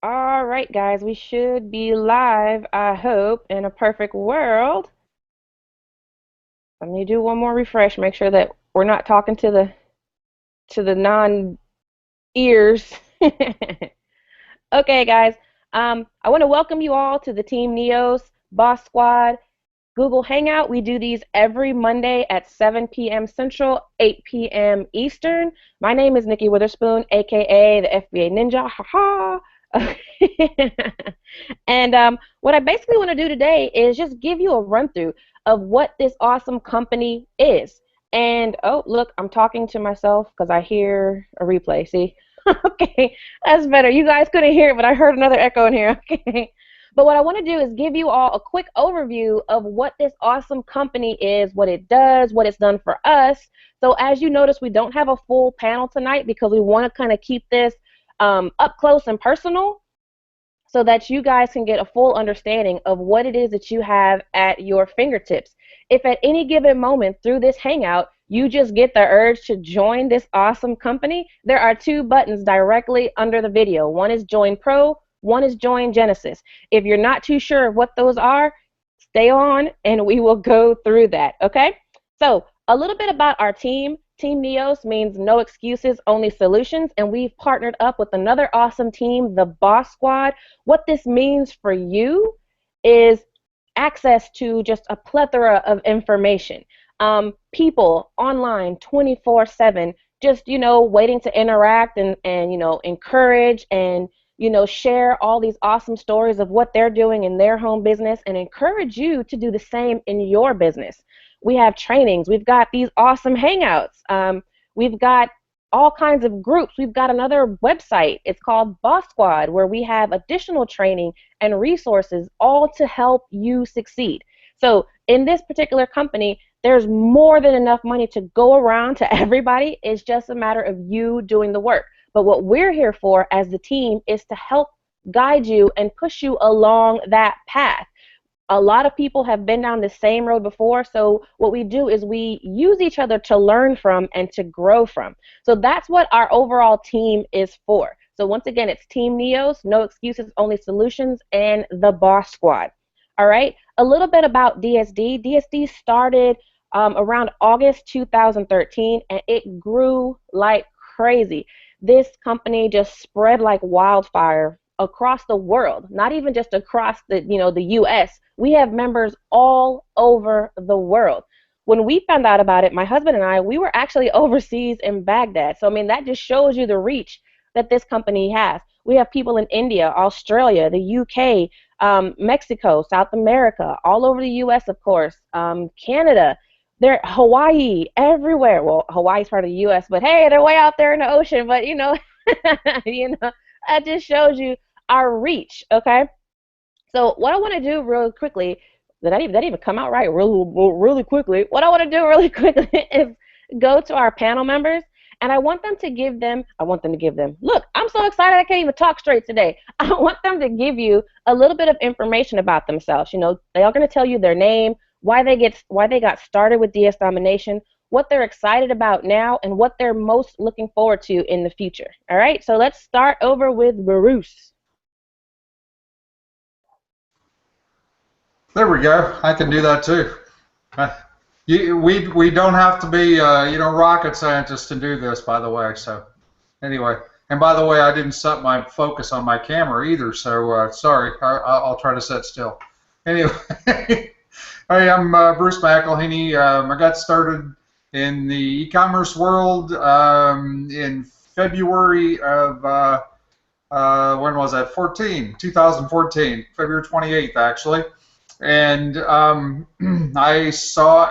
All right, guys, we should be live, I hope, in a perfect world. Let me do one more refresh, make sure that we're not talking to the non-ears. Okay, guys. I want to welcome you all to the Team Neos Boss Squad Google Hangout. We do these every Monday at 7 p.m. Central, 8 p.m. Eastern. My name is Nikki Witherspoon, aka the FBA Ninja. Ha ha. And what I basically want to do today is just give you a run through of what this awesome company is. And oh, look, I'm talking to myself because I hear a replay. See? Okay, that's better. You guys couldn't hear it, but I heard another echo in here. Okay. But what I want to do is give you all a quick overview of what this awesome company is, what it does, what it's done for us. So as you notice, we don't have a full panel tonight because we want to kind of keep this up close and personal so that you guys can get a full understanding of what it is that you have at your fingertips. If at any given moment through this Hangout, you just get the urge to join this awesome company, there are two buttons directly under the video. One is Join Pro, one is Join Genesis. If you're not too sure of what those are, stay on and we will go through that, okay? So a little bit about our team. Team NEOS means no excuses, only solutions, and we've partnered up with another awesome team, the Boss Squad. What this means for you is access to just a plethora of information. People online 24/7, just, waiting to interact and encourage and, share all these awesome stories of what they're doing in their home business and encourage you to do the same in your business. We have trainings. We've got these awesome hangouts. We've got all kinds of groups. We've got another website. It's called Boss Squad, where we have additional training and resources all to help you succeed. So in this particular company, there's more than enough money to go around to everybody. It's just a matter of you doing the work. But what we're here for as the team is to help guide you and push you along that path. A lot of people have been down the same road before, so what we do is we use each other to learn from and to grow from. So that's what our overall team is for. So once again, it's Team NEOS, no excuses, only solutions, and the Boss Squad. All right, a little bit about DSD. DSD started around August 2013, and it grew like crazy. This company just spread like wildfire across the world, not even just across the US. We have members all over the world. When we found out about it, my husband and I, we were actually overseas in Baghdad. So I mean, that just shows you the reach that this company has. We have people in India, Australia, the UK, Mexico, South America, all over the US, of course, Canada, they're Hawaii, everywhere. Well, Hawaii's part of the US, but hey, they're way out there in the ocean. But you know, that just shows you our reach, okay? So what I want to do really quickly, did that even come out right? Really quickly. What I want to do really quickly is go to our panel members, and I want them to give them, look, I'm so excited I can't even talk straight today. I want them to give you a little bit of information about themselves. They are going to tell you their name, why they got started with DS Domination, what they're excited about now, and what they're most looking forward to in the future. All right, so let's start over with Bruce. There we go. I can do that too. Uh, we don't have to be rocket scientists to do this, by the way. So anyway, and by the way, I didn't set my focus on my camera either. So sorry. I'll try to sit still. Anyway, hey, I'm Bruce McElhaney. I got started in the e-commerce world in February of when was that? 2014, February 28th, actually. And I saw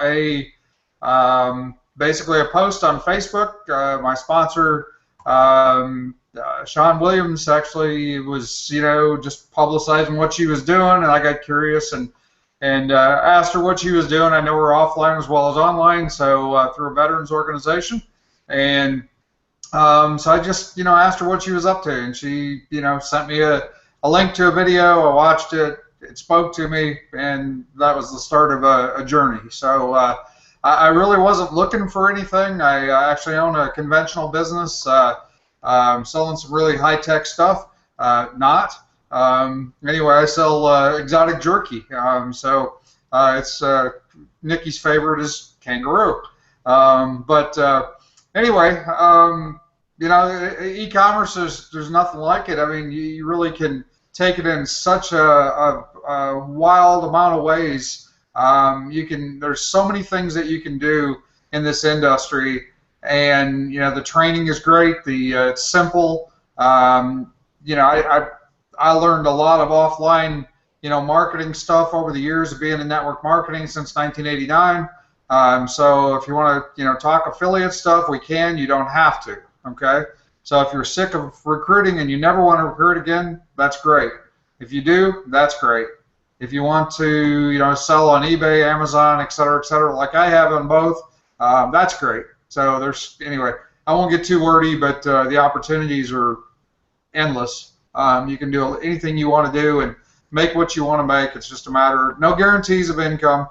basically a post on Facebook. My sponsor, Sean Williams, actually was just publicizing what she was doing, and I got curious and asked her what she was doing. I know her offline as well as online, so through a veterans organization, and so I just asked her what she was up to, and she sent me a link to a video. I watched it. It spoke to me, and that was the start of a journey. So I really wasn't looking for anything. I actually own a conventional business selling some really high-tech stuff. not. Anyway, I sell exotic jerky. It's Nikki's favorite is kangaroo. But anyway, e-commerce there's nothing like it. I mean, you really can take it in such a wild amount of ways. There's so many things that you can do in this industry, and the training is great. It's simple. I learned a lot of offline marketing stuff over the years of being in network marketing since 1989. So if you want to talk affiliate stuff, we can. You don't have to. Okay. So if you're sick of recruiting and you never want to recruit again, that's great. If you do, that's great. If you want to sell on eBay, Amazon, et cetera, like I have on both, that's great. So anyway, I won't get too wordy, but the opportunities are endless. You can do anything you want to do and make what you want to make. It's just a matter, no guarantees of income,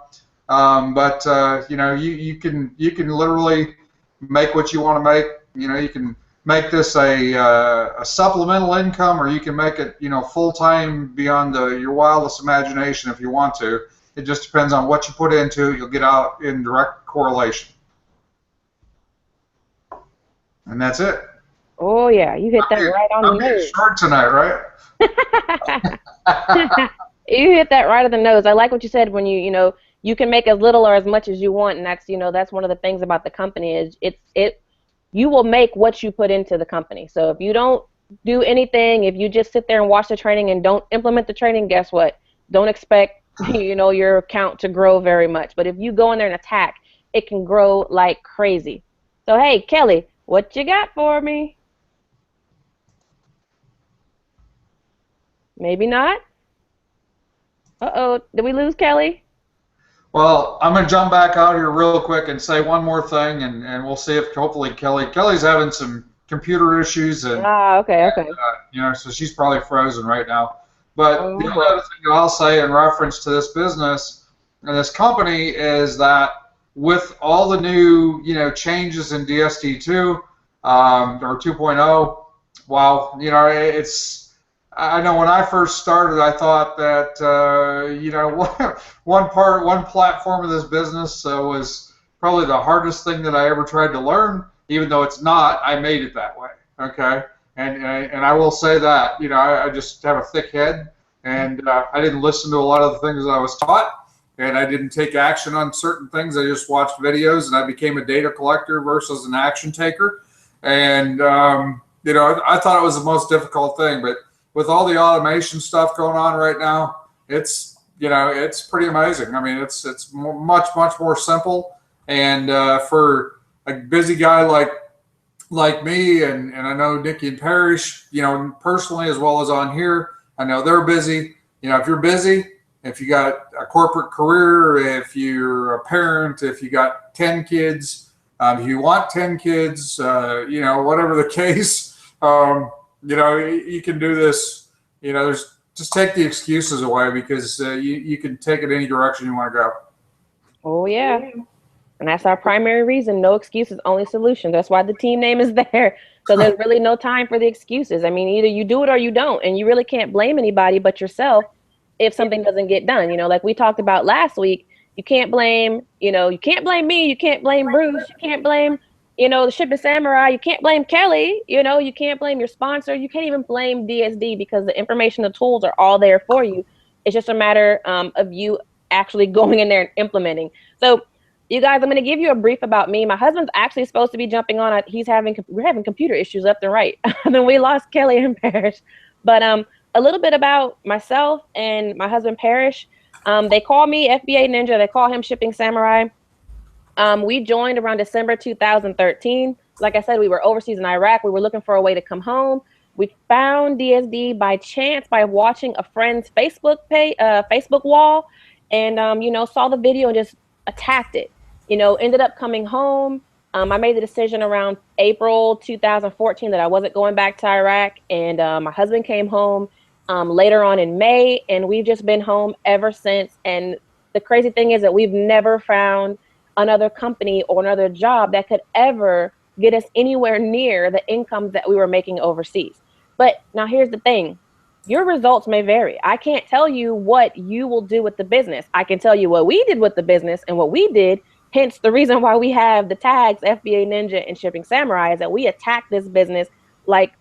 but you can literally make what you want to make. You can make this a supplemental income, or you can make it full time beyond your wildest imagination if you want to. It just depends on what you put into it. You'll get out in direct correlation, and that's it. Oh yeah, you hit that right on the nose. Short tonight, right? You hit that right on the nose. I like what you said when you can make as little or as much as you want, and that's one of the things about the company is you will make what you put into the company. So if you don't do anything, if you just sit there and watch the training and don't implement the training, guess what? Don't expect your account to grow very much. But if you go in there and attack, it can grow like crazy. So hey, Kelly, what you got for me? Maybe not. Uh-oh, did we lose Kelly? Well, I'm going to jump back out here real quick and say one more thing, and we'll see if hopefully Kelly's having some computer issues. Okay. So she's probably frozen right now. But the other thing that I'll say in reference to this business and this company is that with all the new, changes in DSD2 or 2.0, well, I know when I first started, I thought that one platform of this business was probably the hardest thing that I ever tried to learn. Even though it's not, I made it that way. Okay, and I will say that I just have a thick head, and I didn't listen to a lot of the things I was taught, and I didn't take action on certain things. I just watched videos, and I became a data collector versus an action taker, and I thought it was the most difficult thing, but with all the automation stuff going on right now, it's pretty amazing. I mean, it's much more simple, and for a busy guy like me, and I know Nikki and Parrish, personally as well as on here, I know they're busy. If you're busy, if you got a corporate career, if you're a parent, if you got 10 kids, if you want 10 kids, whatever the case. You can do this. Just take the excuses away, because you can take it any direction you want to go. Oh yeah, and that's our primary reason. No excuses, only solutions. That's why the team name is there. So there's really no time for the excuses. I mean, either you do it or you don't, and you really can't blame anybody but yourself if something doesn't get done. Like we talked about last week, you can't blame. You can't blame me. You can't blame Bruce. You can't blame the Shipping Samurai. You can't blame Kelly. You can't blame your sponsor. You can't even blame DSD, because the information, the tools are all there for you. It's just a matter of you actually going in there and implementing. So, you guys, I'm going to give you a brief about me. My husband's actually supposed to be jumping on. We're having computer issues left and right. Then we lost Kelly and Parrish. But a little bit about myself and my husband Parrish. They call me FBA Ninja. They call him Shipping Samurai. We joined around December 2013. Like I said, we were overseas in Iraq. We were looking for a way to come home. We found DSD by chance by watching a friend's Facebook wall, and saw the video and just attacked it. Ended up coming home. I made the decision around April 2014 that I wasn't going back to Iraq, and my husband came home later on in May, and we've just been home ever since. And the crazy thing is that we've never found another company or another job that could ever get us anywhere near the incomes that we were making overseas. But now here's the thing. your results may vary. I can't tell you what you will do with the business. I can tell you what we did with the business and what we did. Hence, the reason why we have the tags FBA Ninja and Shipping Samurai is that we attack this business like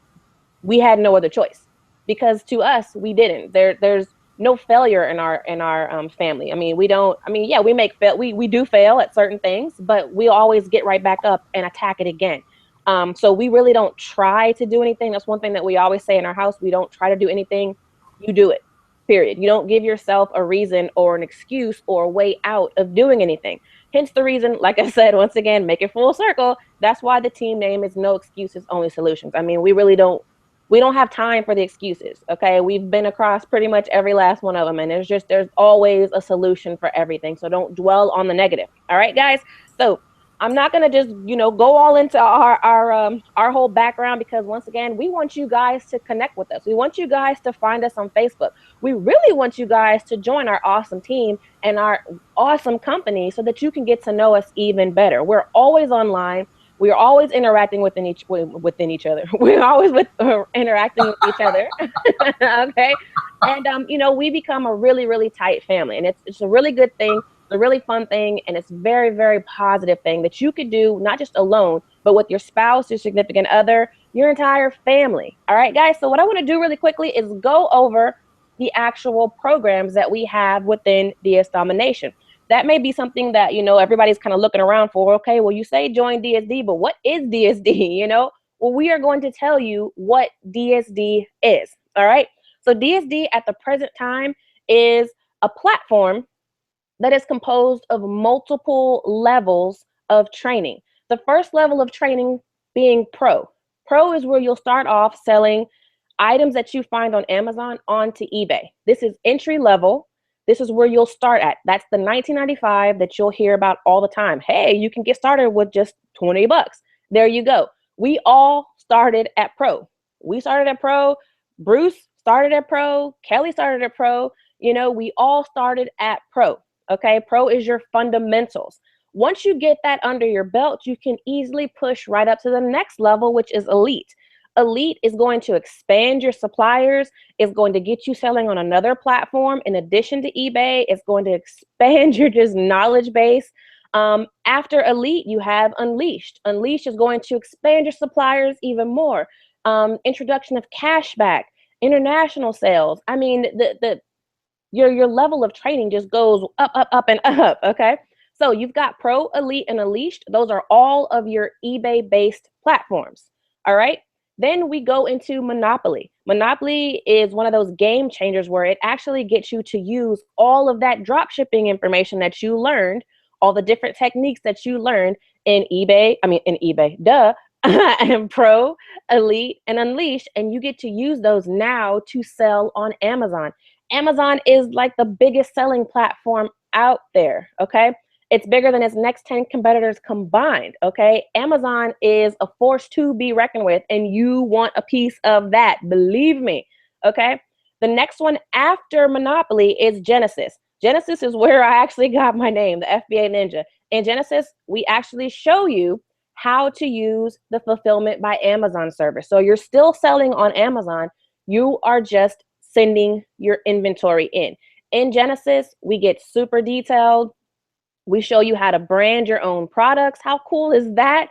we had no other choice, because to us we didn't. There's no failure in our family. I mean, we don't. I mean, yeah, we do fail at certain things, but we always get right back up and attack it again. So we really don't try to do anything. That's one thing that we always say in our house. We don't try to do anything. You do it. Period. You don't give yourself a reason or an excuse or a way out of doing anything. Hence the reason, like I said, once again, make it full circle. That's why the team name is No Excuses, Only Solutions. I mean, we don't have time for the excuses. Okay, we've been across pretty much every last one of them, and there's always a solution for everything. So don't dwell on the negative. All right, guys. So I'm not gonna just go all into our whole background, because once again, we want you guys to connect with us. We want you guys to find us on Facebook. We really want you guys to join our awesome team and our awesome company so that you can get to know us even better. We're always online. We are always interacting within each other. We're always interacting with each other. Okay, and we become a really, really tight family, and it's a really good thing. It's a really fun thing, and it's very, very positive thing that you could do, not just alone, but with your spouse, your significant other, your entire family. All right, guys. So what I want to do really quickly is go over the actual programs that we have within DS Domination. That may be something that everybody's kind of looking around for. Okay, well, you say join DSD, but what is DSD? Well, we are going to tell you what DSD is. All right, so DSD at the present time is a platform that is composed of multiple levels of training. The first level of training being pro. Pro is where you'll start off selling items that you find on Amazon onto eBay. This is entry level. This is where you'll start at. That's the $19.95 that you'll hear about all the time. Hey, you can get started with just 20 bucks. There you go. We all started at pro. We started at pro. Bruce started at pro. Kelly started at pro. We all started at pro. Okay, pro is your fundamentals. Once you get that under your belt, you can easily push right up to the next level, which is elite. Elite is going to expand your suppliers. It's going to get you selling on another platform in addition to eBay. It's going to expand your just knowledge base. After Elite, you have Unleashed. Unleashed is going to expand your suppliers even more. Introduction of cashback, international sales. I mean, your level of training just goes up, up, up, and up. Okay, so you've got Pro, Elite, and Unleashed. Those are all of your eBay-based platforms. All right. Then we go into Monopoly. Monopoly is one of those game changers where it actually gets you to use all of that drop shipping information that you learned, all the different techniques that you learned in eBay, and Pro, Elite, and Unleashed, and you get to use those now to sell on Amazon. Amazon is like the biggest selling platform out there, okay? It's bigger than its next 10 competitors combined, okay? Amazon is a force to be reckoned with, and you want a piece of that, believe me, okay? The next one after Monopoly is Genesis. Genesis is where I actually got my name, the FBA Ninja. In Genesis, we actually show you how to use the Fulfillment by Amazon service. So you're still selling on Amazon, you are just sending your inventory in. In Genesis, we get super detailed. We show you how to brand your own products. How cool is that?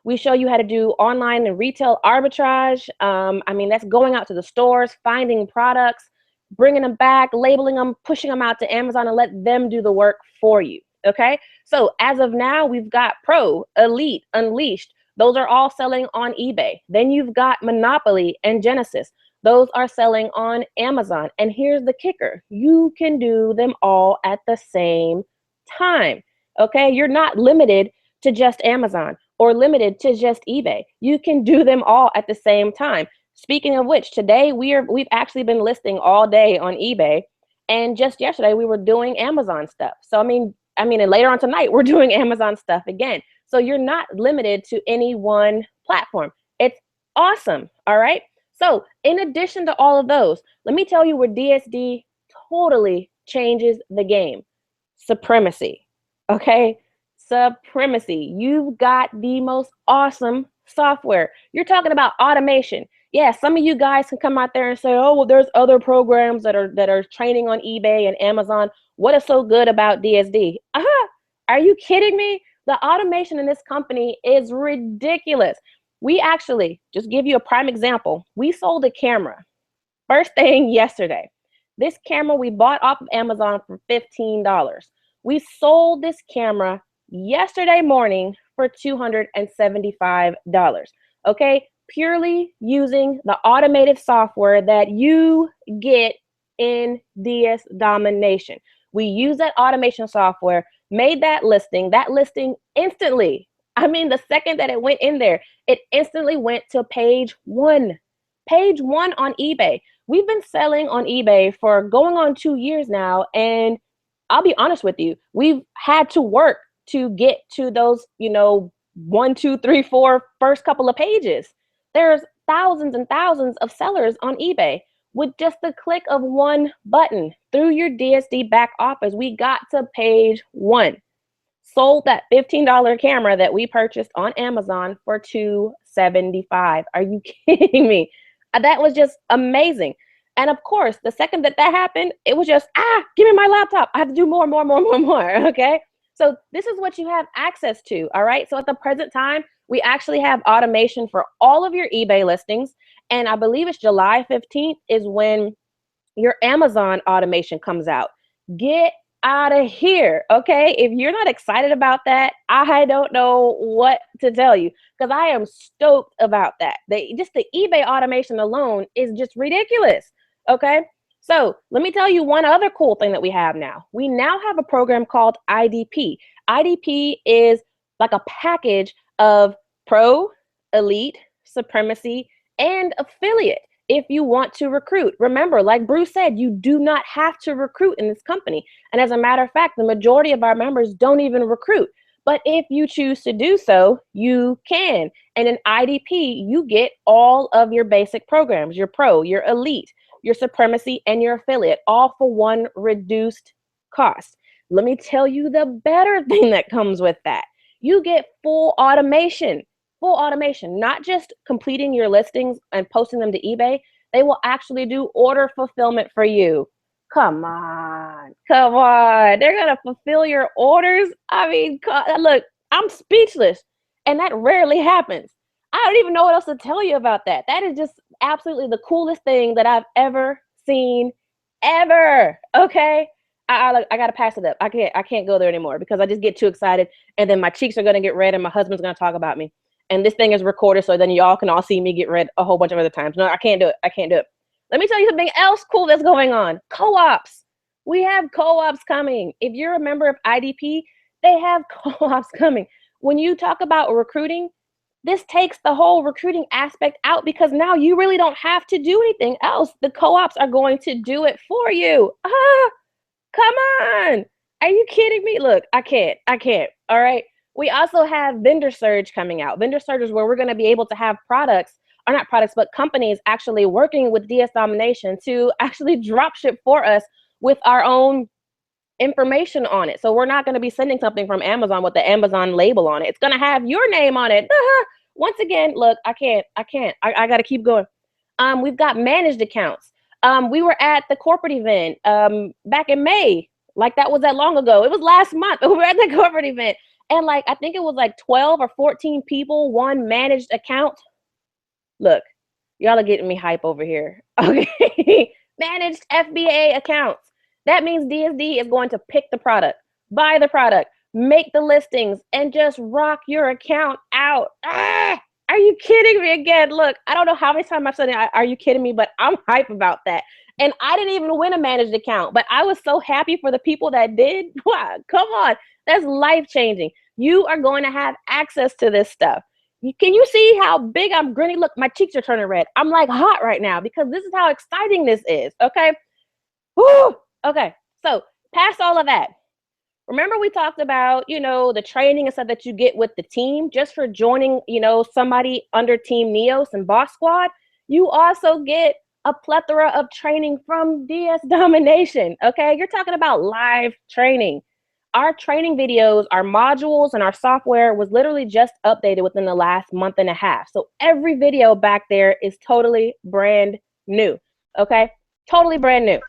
We show you how to do online and retail arbitrage. That's going out to the stores, finding products, bringing them back, labeling them, pushing them out to Amazon, and let them do the work for you. Okay, so as of now, we've got Pro, Elite, Unleashed. Those are all selling on eBay. Then you've got Monopoly and Genesis. Those are selling on Amazon. And here's the kicker. You can do them all at the same time. Okay, you're not limited to just Amazon or limited to just eBay. You can do them all at the same time. Speaking of which, today we've actually been listing all day on eBay, and just yesterday we were doing Amazon stuff. So and later on tonight we're doing Amazon stuff again. So you're not limited to any one platform. It's awesome. All right. So in addition to all of those, let me tell you where DSD totally changes the game. Supremacy. Okay? Supremacy. You've got the most awesome software. You're talking about automation. Yeah, some of you guys can come out there and say, "Oh, well, there's other programs that are training on eBay and Amazon. What is so good about DSD?" Are you kidding me? The automation in this company is ridiculous. We actually, just give you a prime example, we sold a camera first thing yesterday. This camera we bought off of Amazon for $15. We sold this camera yesterday morning for $275. Okay, purely using the automated software that you get in DS Domination. We use that automation software, made that listing instantly. I mean, the second that it went in there, it instantly went to page one. Page one on eBay. We've been selling on eBay for going on 2 years now, and I'll be honest with you, we've had to work to get to those, 1, 2, 3, 4 first couple of pages. There's thousands and thousands of sellers on eBay. With just the click of one button through your DSD back office, we got to page one. Sold that $15 camera that we purchased on Amazon for $275. Are you kidding me? That was just amazing. And of course, the second that happened, it was just, give me my laptop. I have to do more. Okay. So this is what you have access to. All right. So at the present time, we actually have automation for all of your eBay listings. And I believe it's July 15th is when your Amazon automation comes out. Get out of here. Okay. If you're not excited about that, I don't know what to tell you, because I am stoked about that. Just the eBay automation alone is just ridiculous. Okay. So let me tell you one other cool thing that we have now. We now have a program called IDP. IDP is like a package of pro, elite, supremacy, and affiliate. If you want to recruit, remember, like Bruce said, you do not have to recruit in this company. And as a matter of fact, the majority of our members don't even recruit. But if you choose to do so, you can. And in IDP, you get all of your basic programs, your pro, your elite, your supremacy, and your affiliate, all for one reduced cost. Let me tell you the better thing that comes with that. You get full automation, not just completing your listings and posting them to eBay. They will actually do order fulfillment for you. Come on. They're going to fulfill your orders. I mean, look, I'm speechless. And that rarely happens. I don't even know what else to tell you about that. That is just absolutely the coolest thing that I've ever seen, ever. Okay. I gotta pass it up. I can't go there anymore because I just get too excited, and then my cheeks are gonna get red, and my husband's gonna talk about me. And this thing is recorded, so then y'all can all see me get red a whole bunch of other times. No, I can't do it. Let me tell you something else cool that's going on. Co-ops. We have co-ops coming. If you're a member of IDP, they have co-ops coming. When you talk about recruiting, this takes the whole recruiting aspect out, because now you really don't have to do anything else. The co-ops are going to do it for you. Come on. Are you kidding me? Look, I can't. All right. We also have Vendor Surge coming out. Vendor Surge is where we're going to be able to have companies actually working with DS Domination to actually drop ship for us with our own information on it. So we're not going to be sending something from Amazon with the Amazon label on it. It's going to have your name on it. Once again, look, I can't. I got to keep going. We've got managed accounts. We were at the corporate event back in May. Like, that was that long ago. It was last month. We were at the corporate event. And like, I think it was like 12 or 14 people, one managed account. Look, y'all are getting me hype over here. Okay. Managed FBA accounts. That means DSD is going to pick the product, buy the product, make the listings, and just rock your account out. Are you kidding me again? Look, I don't know how many times I've said it. Are you kidding me? But I'm hype about that. And I didn't even win a managed account, but I was so happy for the people that did. Wow, come on. That's life-changing. You are going to have access to this stuff. Can you see how big I'm grinning? Look, my cheeks are turning red. I'm like hot right now because this is how exciting this is, okay? Woo! Okay, so past all of that, remember we talked about, the training and stuff that you get with the team just for joining, somebody under TeamNEOS and BOSSsquad. You also get a plethora of training from DS Domination, okay? You're talking about live training. our training videos, our modules, and our software was literally just updated within the last month and a half. So every video back there is totally brand new. Okay? Totally brand new.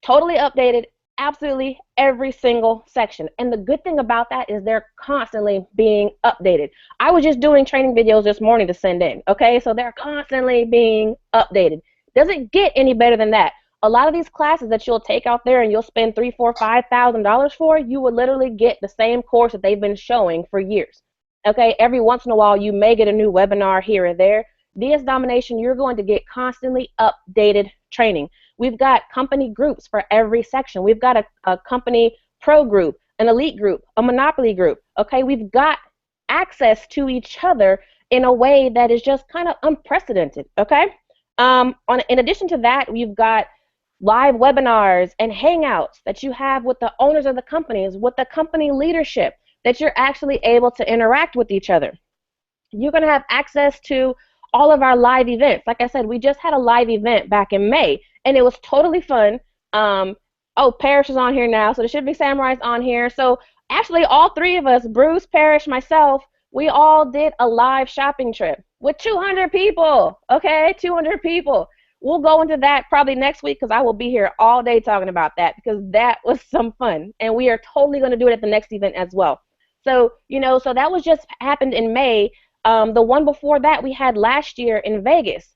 Totally updated, absolutely every single section. And the good thing about that is they're constantly being updated. I was just doing training videos this morning to send in, okay? So they're constantly being updated. Doesn't get any better than that. A lot of these classes that you'll take out there and you'll spend $3,000, $4,000, $5,000 for, you will literally get the same course that they've been showing for years. Okay, every once in a while you may get a new webinar here or there. DS Domination, you're going to get constantly updated training. We've got company groups for every section. We've got a company pro group, an elite group, a monopoly group. Okay, we've got access to each other in a way that is just kind of unprecedented. Okay, in addition to that, we've got live webinars and hangouts that you have with the owners of the companies, with the company leadership, that you're actually able to interact with each other. You're going to have access to all of our live events. Like I said, we just had a live event back in May, and it was totally fun. Oh, Parrish is on here now, so there should be Samurai's on here. So actually, all three of us, Bruce, Parrish, myself, we all did a live shopping trip with 200 people, okay? 200 people. We'll go into that probably next week because I will be here all day talking about that because that was some fun. And we are totally going to do it at the next event as well. So, so that was just happened in May. The one before that we had last year in Vegas.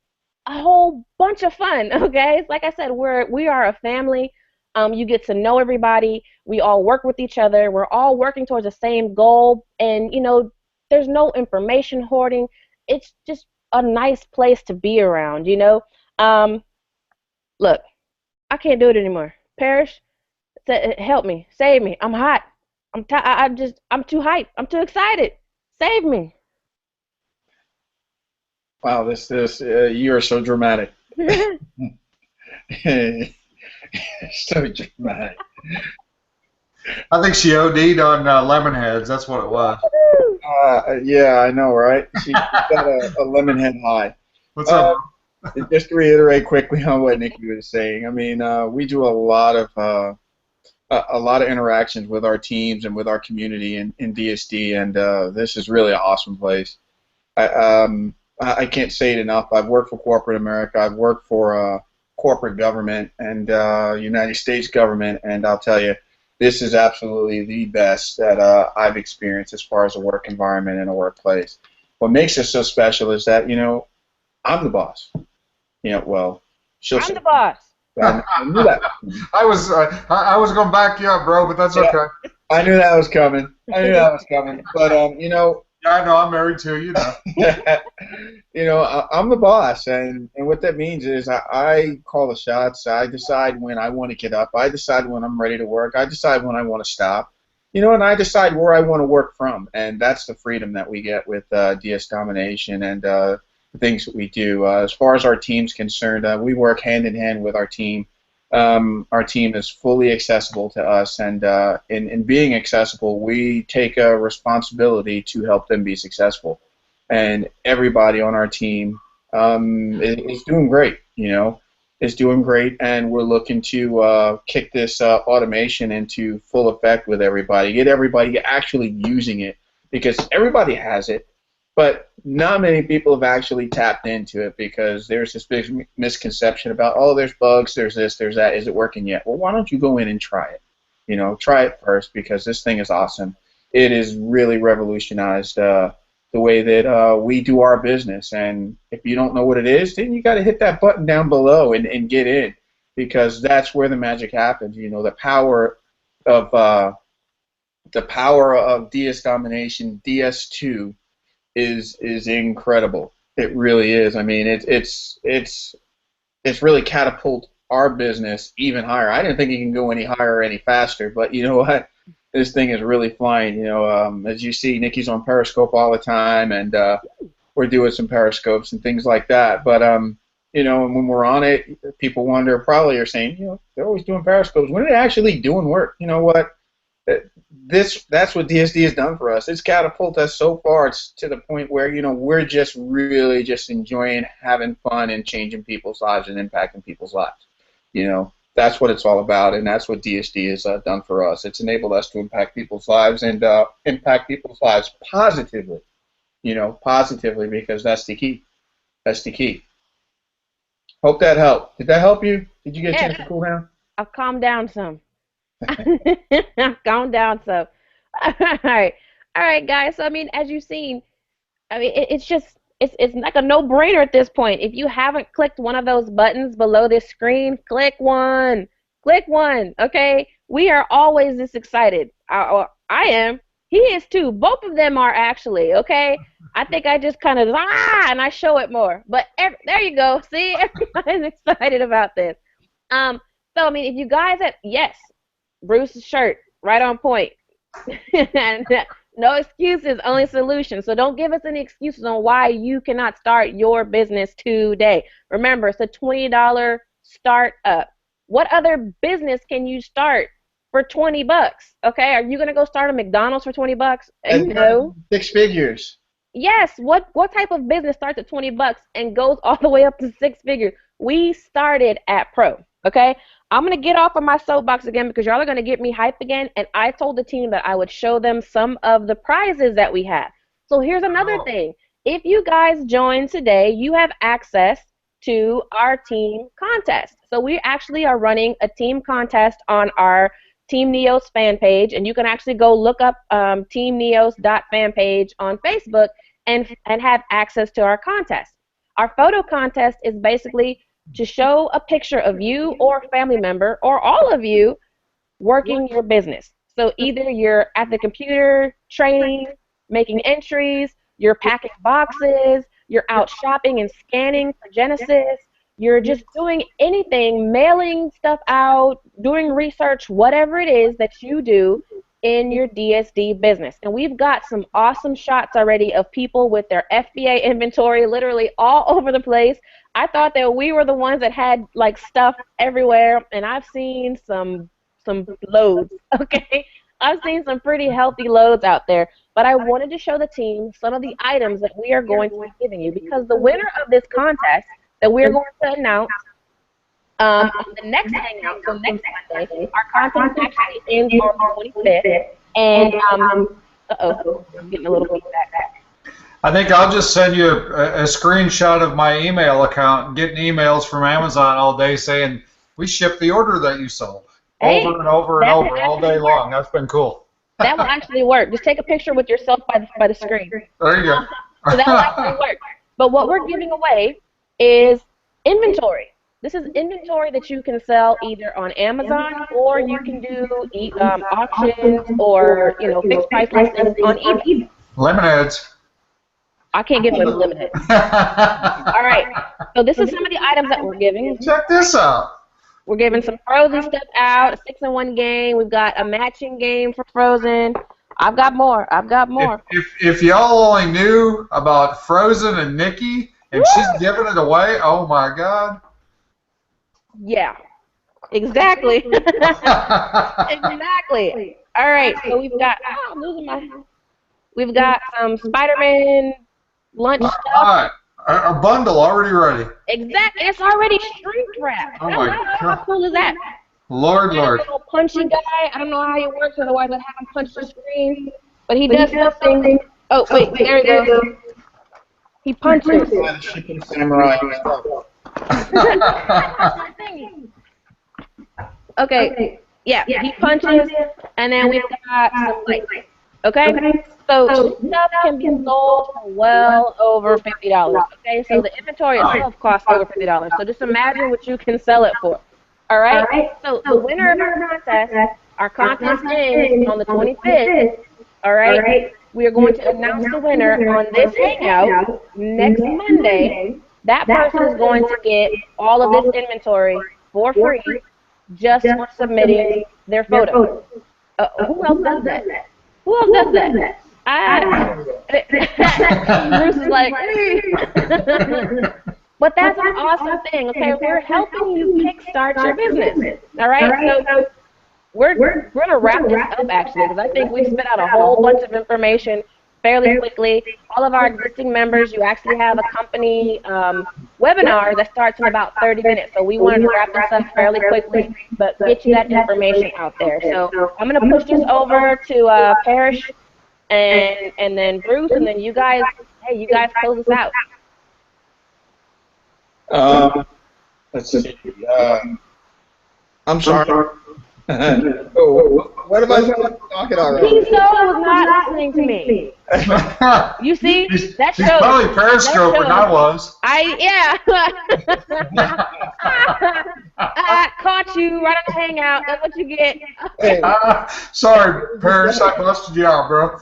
A whole bunch of fun, okay? Like I said, we are a family. You get to know everybody. We all work with each other. We're all working towards the same goal. And, there's no information hoarding. It's just a nice place to be around, Look, I can't do it anymore. Parrish, help me. Save me. I'm hot. I'm too hyped. I'm too excited. Save me. Wow, you are so dramatic. So dramatic. I think she OD'd on lemon heads. That's what it was. Yeah, I know, right? She got a lemon head high. What's up? Just to reiterate quickly on what Nikki was saying, I mean, we do a lot of interactions with our teams and with our community in DSD, and this is really an awesome place. I can't say it enough. I've worked for corporate America. I've worked for corporate government and United States government, and I'll tell you, this is absolutely the best that I've experienced as far as a work environment and a workplace. What makes it so special is that, I'm the boss. Well, I'm the boss. I knew that. I was going to back you up, bro, but that's okay. I knew that was coming. But Yeah, I know. I'm married too. I'm the boss, and what that means is I call the shots. I decide when I want to get up. I decide when I'm ready to work. I decide when I want to stop. And I decide where I want to work from, and that's the freedom that we get with DS Domination and the things that we do. As far as our team's concerned, we work hand in hand with our team. Our team is fully accessible to us, and in being accessible, we take a responsibility to help them be successful. And everybody on our team is doing great, is doing great, and we're looking to kick this automation into full effect with everybody, get everybody actually using it, because everybody has it, but not many people have actually tapped into it because there's this big misconception about, oh, there's bugs, there's this, there's that, is it working yet? Well, why don't you go in and try it? Try it first because this thing is awesome. It has really revolutionized the way that we do our business, and if you don't know what it is, then you got to hit that button down below and get in, because that's where the magic happens. The power of DS Domination, DS2, is incredible. It really is. I mean, it's really catapulted our business even higher. I didn't think it can go any higher or any faster, but you know what? This thing is really flying. As you see, Nikki's on Periscope all the time, and we're doing some Periscopes and things like that. But and when we're on it, people probably are saying, they're always doing Periscopes. When are they actually doing work? You know what? That's what DSD has done for us. It's catapulted us so far. It's to the point where we're just really just enjoying having fun and changing people's lives and impacting people's lives. That's what it's all about, and that's what DSD has done for us. It's enabled us to impact people's lives and impact people's lives positively. Positively, because that's the key. That's the key. Hope that helped. Did that help you? Did you get a chance to cool down? I've calmed down some. I've calmed down some. All right. All right, guys. So, I mean, as you've seen, I mean, it's like a no-brainer at this point. If you haven't clicked one of those buttons below this screen, click one. Click one, okay? We are always this excited. I am. He is too. Both of them are actually, okay? I think I just kind of, and I show it more. But there you go. See, everybody's excited about this. So, I mean, if you guys yes, Bruce's shirt, right on point. And no excuses, only solutions. So don't give us any excuses on why you cannot start your business today. Remember, it's a $20 startup. What other business can you start for 20 bucks? Okay, are you gonna go start a McDonald's for 20 bucks? No. 6 figures. Yes. What type of business starts at 20 bucks and goes all the way up to 6 figures? We started at Pro. Okay. I'm going to get off of my soapbox again because y'all are going to get me hype again, and I told the team that I would show them some of the prizes that we have. So here's another thing. If you guys join today, you have access to our team contest. So we actually are running a team contest on our TeamNEOS fan page, and you can actually go look up TeamNEOS.fan page on Facebook and have access to our contest. Our photo contest is basically to show a picture of you or a family member or all of you working your business. So either you're at the computer training, making entries, you're packing boxes, you're out shopping and scanning for Genesis, you're just doing anything, mailing stuff out, doing research, whatever it is that you do in your DSD business. And we've got some awesome shots already of people with their FBA inventory literally all over the place. I thought that we were the ones that had like stuff everywhere, and I've seen some loads, okay? I've seen some pretty healthy loads out there, but I wanted to show the team some of the items that we are going to be giving you, because the winner of this contest that we're going to announce on the next Hangout, so next Monday, our contest actually ends on the 25th, and I'm getting a little feedback. I think I'll just send you a screenshot of my email account, getting emails from Amazon all day saying, we shipped the order that you sold. Over and over and over all day long. That's been cool. That will actually work. Just take a picture with yourself by the screen. There you go. So that will actually work. But what we're giving away is inventory. This is inventory that you can sell either on Amazon, or you can do auctions or fixed price listings on eBay. Lemonades. I can't give them limited. All right. So this is some of the items that we're giving. Check this out. We're giving some Frozen stuff out, a 6-in-1 game. We've got a matching game for Frozen. I've got more. If y'all only knew about Frozen and Nikki, and she's giving it away, oh my God. Yeah. Exactly. Exactly. All right. So we've got. I'm losing my. We've got some Spider-Man lunch stuff. All right. A bundle already ready. Exactly. It's already shrink wrapped. Oh my God. How cool is that? Lord. A little punchy guy. I don't know how he works, otherwise I'd have him punch the screen. But he does something. Oh, wait. There he goes. He punches. Shipping samurai. Okay. Yeah. He punches, and then we've got some lights. Okay? So stuff can be sold for well over $50. Okay? So the inventory itself costs over $50. So just imagine what you can sell it for. All right? So the winner of our contest ends on the 25th. All right? We are going to announce the winner on this Hangout next Monday. That person is going to get all of this inventory for free just for submitting their photo. Who else does that? Who else does that? Bruce is like, but that's an awesome thing, okay? We're helping you kickstart your business, all right? So we're going to wrap this up, actually, because I think we spit out a whole bunch of information fairly quickly. All of our existing members, you actually have a company webinar that starts in about 30 minutes. So we wanted to wrap this up fairly quickly, but get you that information out there. So I'm going to push this over to Parrish and then Bruce, and then you guys, hey, you guys close us out. Let's see. I'm sorry. What am I talking already? He so was not listening to me. You see, that She's shows. probably periscoping. I was. Yeah. I caught you right on the hangout. That's what you get. Hey, sorry, Paris, I busted you out, bro.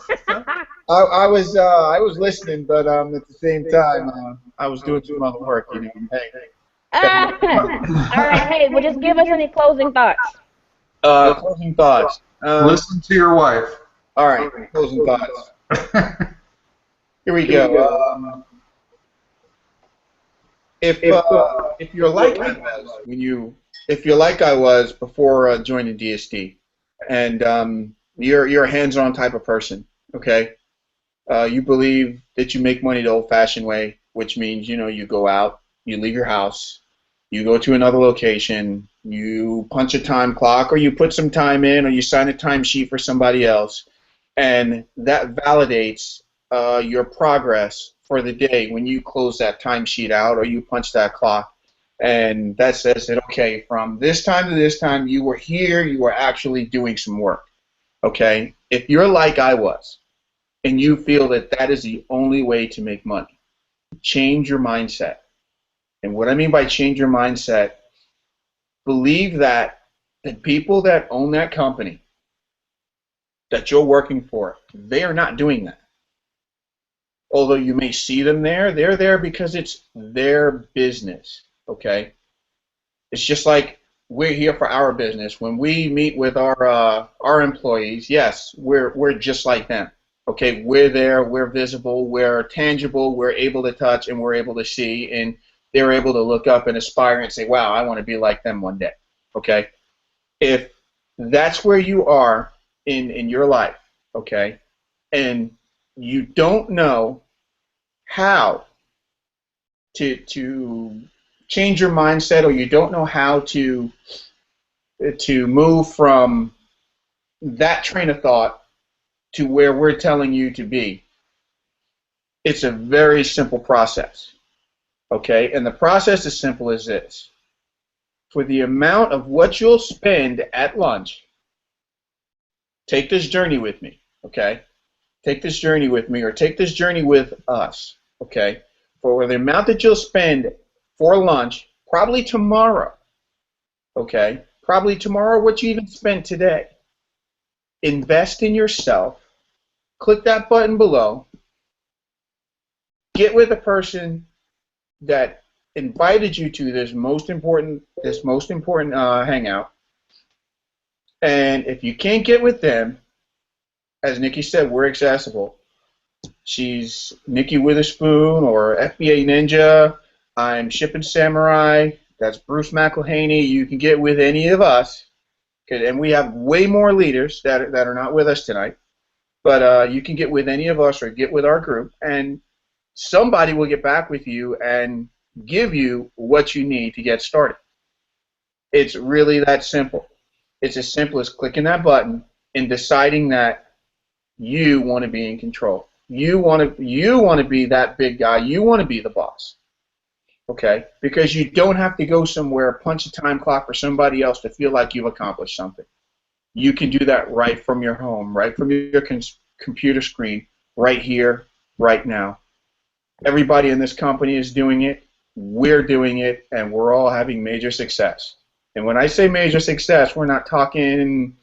I was listening, but at the same time, I was doing some other work. You know. Hey. All right. Hey, well, just give us any closing thoughts. Closing thoughts. Listen to your wife. All right, closing thoughts. Here we go. If you're like I was if you're like I was before joining DSD, and you're a hands-on type of person, okay? You believe that you make money the old-fashioned way, which means you go out, you leave your house, you go to another location, you punch a time clock, or you put some time in, or you sign a timesheet for somebody else, and that validates your progress for the day when you close that timesheet out or you punch that clock, and that says that, okay, from this time to this time you were here, you were actually doing some work, okay? If you're like I was, and you feel that that is the only way to make money, change your mindset. And what I mean by change your mindset, believe that the people that own that company that you're working for, they are not doing that. Although you may see them there, they're there because it's their business, okay? It's just like we're here for our business. When we meet with our employees, yes, we're just like them, okay? We're there, we're visible, we're tangible, we're able to touch, and we're able to see, and they're able to look up and aspire and say, wow, I want to be like them one day, okay? If that's where you are in your life, okay, and you don't know how to change your mindset, or you don't know how to move from that train of thought to where we're telling you to be, it's a very simple process, okay? And the process is simple as this. For the amount of what you'll spend at lunch, take this journey with me, okay? Take this journey with me, or take this journey with us, okay? For the amount that you'll spend for lunch, probably tomorrow, okay? Probably tomorrow, what you even spent today. Invest in yourself. Click that button below. Get with a person that invited you to this most important hangout. And if you can't get with them, as Nikki said, we're accessible. She's Nikki Witherspoon or FBA Ninja. I'm Shipping Samurai. That's Bruce McElhaney. You can get with any of us. And we have way more leaders that are not with us tonight. But you can get with any of us or get with our group, and somebody will get back with you and give you what you need to get started. It's really that simple. It's as simple as clicking that button and deciding that you want to be in control. You want to be that big guy. You want to be the boss. Okay? Because you don't have to go somewhere, punch a time clock for somebody else to feel like you've accomplished something. You can do that right from your home, right from your computer screen, right here, right now. Everybody in this company is doing it. We're doing it, and we're all having major success. And when I say major success, we're not talking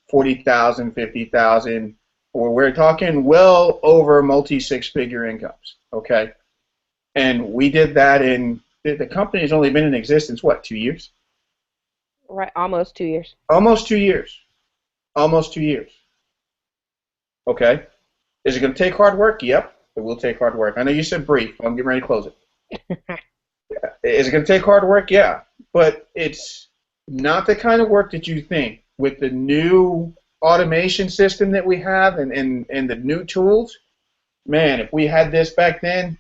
40,000, 50,000, or we're talking well over multi-six-figure incomes, okay? And we did that the company has only been in existence, what, 2 years? Right, almost 2 years. Almost 2 years. Almost 2 years. Okay? Is it going to take hard work? Yep, it will take hard work. I know you said brief. I'm getting ready to close it. Yeah. Is it going to take hard work? Yeah. But it's not the kind of work that you think. With the new automation system that we have and the new tools, Man, if we had this back then,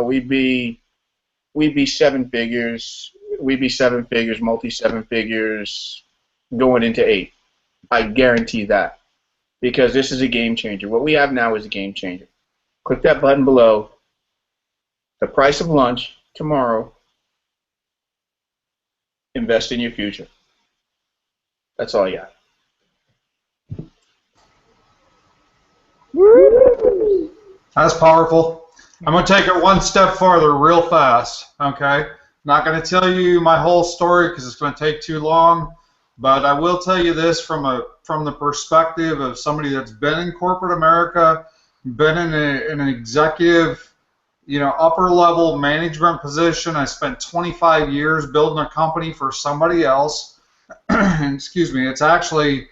we'd be seven figures. We'd be seven figures, multi seven figures, going into eight. I guarantee that, because this is a game changer. What we have now is a game changer. Click that button below. The price of lunch tomorrow. Invest in your future. That's all I got. That's powerful. I'm going to take it one step farther real fast, okay? Not going to tell you my whole story because it's going to take too long, but I will tell you this from the perspective of somebody that's been in corporate America, been in an executive, upper level management position. I spent 25 years building a company for somebody else. Excuse me. It's actually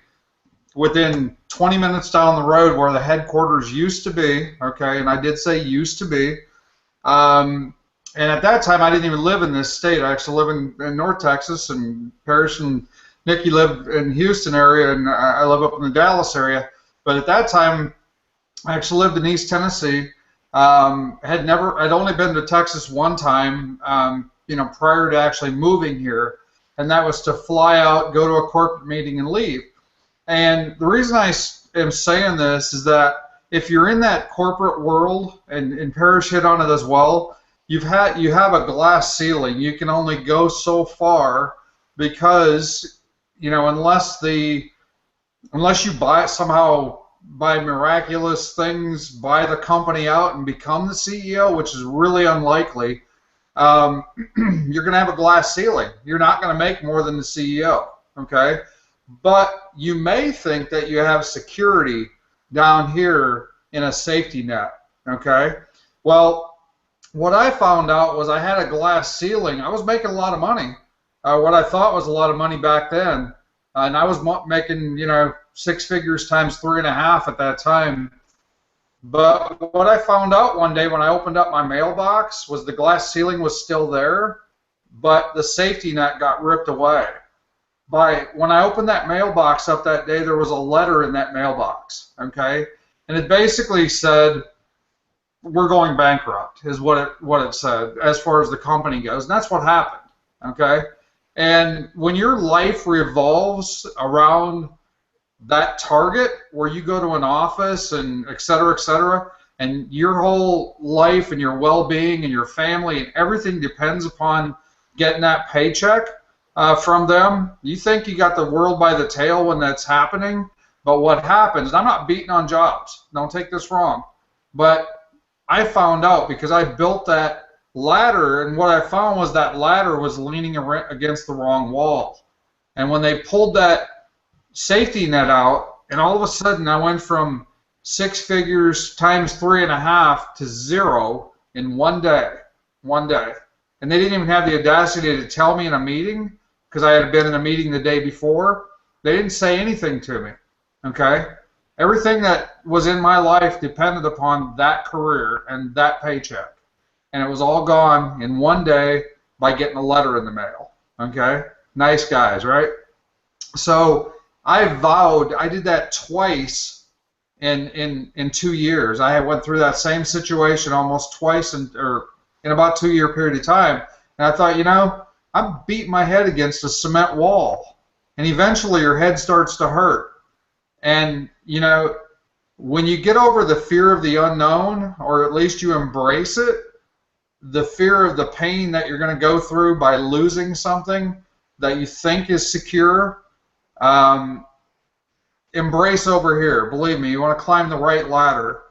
within 20 minutes down the road where the headquarters used to be, okay, and I did say used to be. And at that time, I didn't even live in this state. I actually live in North Texas, and Parrish and Nikki live in Houston area, and I live up in the Dallas area. But at that time, I actually lived in East Tennessee. I'd only been to Texas one time, prior to actually moving here, and that was to fly out, go to a corporate meeting, and leave. And the reason I am saying this is that if you're in that corporate world, and Parrish hit on it as well, you have a glass ceiling. You can only go so far because, unless you by miraculous things, buy the company out and become the CEO, which is really unlikely, you're going to have a glass ceiling. You're not going to make more than the CEO, okay? But you may think that you have security down here in a safety net, okay? Well, what I found out was I had a glass ceiling. I was making a lot of money, what I thought was a lot of money back then, and I was making, six figures times 3.5 at that time. But what I found out one day when I opened up my mailbox was the glass ceiling was still there, but the safety net got ripped away. When I opened that mailbox up that day, there was a letter in that mailbox, okay? And it basically said, we're going bankrupt, is what it said, as far as the company goes. And that's what happened, okay? And when your life revolves around that target, where you go to an office and et cetera, and your whole life and your well-being and your family and everything depends upon getting that paycheck from them, you think you got the world by the tail when that's happening. But what happens, and I'm not beating on jobs, don't take this wrong, but I found out because I built that ladder, and what I found was that ladder was leaning against the wrong wall. And when they pulled that safety net out, and all of a sudden I went from 6 figures times 3.5 to 0 in one day. And they didn't even have the audacity to tell me in a meeting, because I had been in a meeting the day before. They didn't say anything to me, okay? Everything that was in my life depended upon that career and that paycheck. And it was all gone in one day by getting a letter in the mail, okay? Nice guys, right? So I vowed, I did that twice in 2 years. I went through that same situation almost twice in about 2 year period of time. And I thought, I'm beating my head against a cement wall. And eventually your head starts to hurt. And, when you get over the fear of the unknown, or at least you embrace it, the fear of the pain that you're going to go through by losing something that you think is secure, embrace over here. Believe me, you want to climb the right ladder,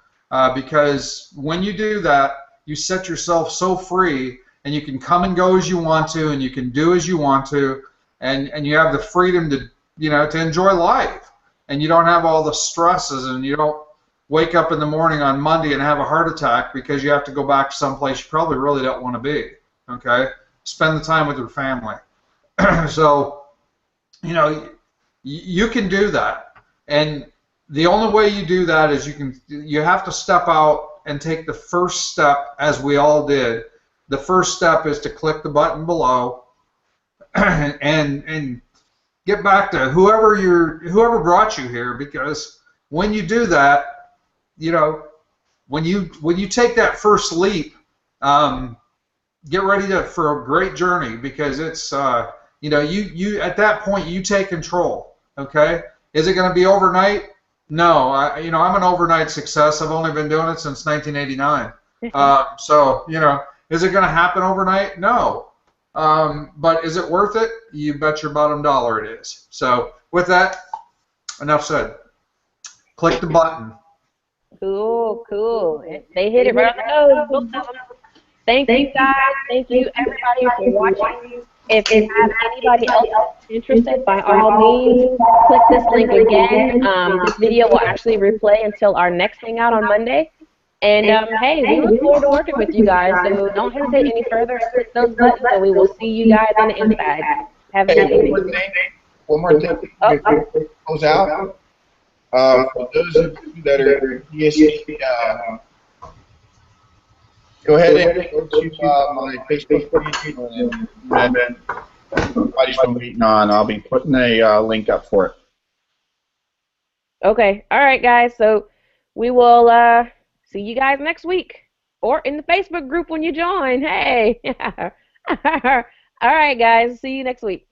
because when you do that, you set yourself so free, and you can come and go as you want to, and you can do as you want to, and you have the freedom to, to enjoy life, and you don't have all the stresses, and you don't wake up in the morning on Monday and have a heart attack because you have to go back to someplace you probably really don't want to be, okay? Spend the time with your family. So, you can do that, and the only way you do that is you have to step out and take the first step, as we all did. The first step is to click the button below and get back to whoever brought you here, because when you do that, when you take that first leap, get ready for a great journey, because it's you at that point you take control. Okay, is it going to be overnight? No, I'm an overnight success. I've only been doing it since 1989. So is it going to happen overnight? No. But is it worth it? You bet your bottom dollar it is. So with that, enough said. Click the button. Cool. They hit it right on the nose, both of them. Thank you guys. Thank you everybody for watching. If you have anybody else interested, by all means, click this link again. This video will actually replay until our next hangout on Monday. And hey, we look forward to working with you guys. So don't hesitate any further. Click those buttons, and we will see you guys on the inside. Have a good evening. One more thing before we close out. For those of you that are DSD, go ahead and go to my Facebook page, and everybody's been waiting on. I'll be putting a link up for it. Okay. All right, guys. So we will see you guys next week, or in the Facebook group when you join. Hey. All right, guys. See you next week.